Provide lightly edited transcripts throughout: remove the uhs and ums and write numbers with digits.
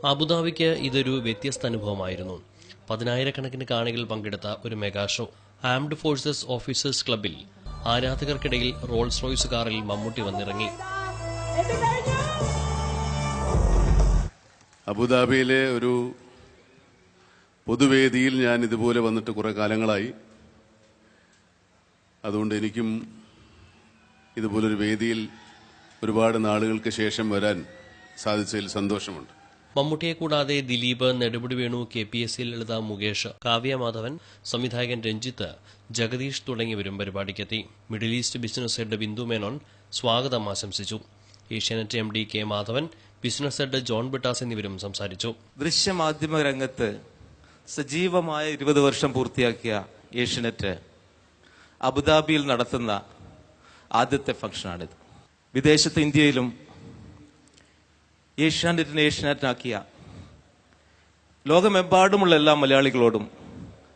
അബുദാബിക്ക് ഇതൊരു വ്യത്യസ്ത അനുഭവമായിരുന്നു. 10,000-കണക്കിന് കാണികൾ പങ്കെടുത്ത ഒരു mega show. Armed forces officers ക്ലബിൽ ആരാധകർക്കിടയിൽ റോൾസ് റോയ്സ് കാറിൽ മമ്മൂട്ടി വന്നിറങ്ങി. അബുദാബിയിലെ ഒരു പൊതുവേദിയിൽ ഞാൻ ഇതുപോലെ വന്നിട്ട് കുറെ കാലങ്ങളായി. അതുകൊണ്ട് എനിക്കും ഇതുപോലൊരു വേദിയിൽ ഒരുപാട് നാളുകൾക്ക് ശേഷം വരാൻ സാധിച്ചതിൽ സന്തോഷമുണ്ട്. മമ്മൂട്ടിയെ കൂടാതെ ദിലീപ്, നെടുമുടി വേണു, KPSC ലളിത, മുകേഷ്, കാവ്യ മാധവൻ, സംവിധായകൻ രഞ്ജിത്ത്, ജഗദീഷ് തുടങ്ങിയവരും പരിപാടിക്കെത്തി. Middle east business head Bindu Menon സ്വാഗതം ആശംസിച്ചു. Asianet MD K Madhavan, business head John Brittas എന്നിവരും സംസാരിച്ചു. ദൃശ്യമാധ്യമ രംഗത്ത് സജീവമായ 20 വർഷം പൂർത്തിയാക്കിയ ഏഷ്യാനെറ്റ് അബുദാബിയിൽ നടത്തുന്ന ആദ്യത്തെ ഫംഗ്ഷനാണിത്. വിദേശത്ത് ഇന്ത്യയിലും ഏഷ്യാനെറ്റിനാക്കിയ ലോകമെമ്പാടുമുള്ള എല്ലാ മലയാളികളോടും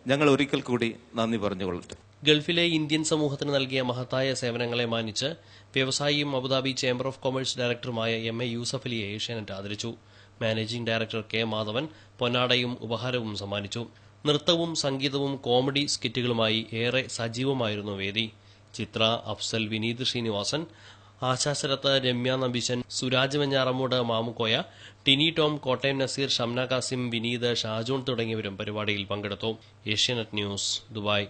ഞങ്ങൾ ഒരിക്കൽ കൂടി നന്ദി പറഞ്ഞുകൊള്ളട്ടെ. ഗൾഫിലെ ഇന്ത്യൻ സമൂഹത്തിന് നൽകിയ മഹത്തായ സേവനങ്ങളെ മാനിച്ച് വ്യവസായിയും അബുദാബി ചേംബർ ഓഫ് കൊമേഴ്സ് ഡയറക്ടറുമായ MA യൂസഫ് അലിയെ ഏഷ്യാനെറ്റ് ആദരിച്ചു. മാനേജിംഗ് ഡയറക്ടർ K മാധവൻ പൊന്നാടയും ഉപഹാരവും സമ്മാനിച്ചു. നൃത്തവും സംഗീതവും കോമഡി സ്കിറ്റുകളുമായി ഏറെ സജീവമായിരുന്നു വേദി. ചിത്ര, അഫ്സൽ, വിനീത് ശ്രീനിവാസൻ, ആശാ ശരത്ത്, രമ്യ നമ്പീശൻ, സുരാജ് വെഞ്ഞാറമ്മൂട്, മാമുക്കോയ, ടിനി ടോം, കോട്ടയം നസീർ, ഷംന കാസിം, വിനീത്, ഷാജോൺ തുടങ്ങിയവരും പരിപാടിയിൽ പങ്കെടുത്തു. Asianet news, Dubai.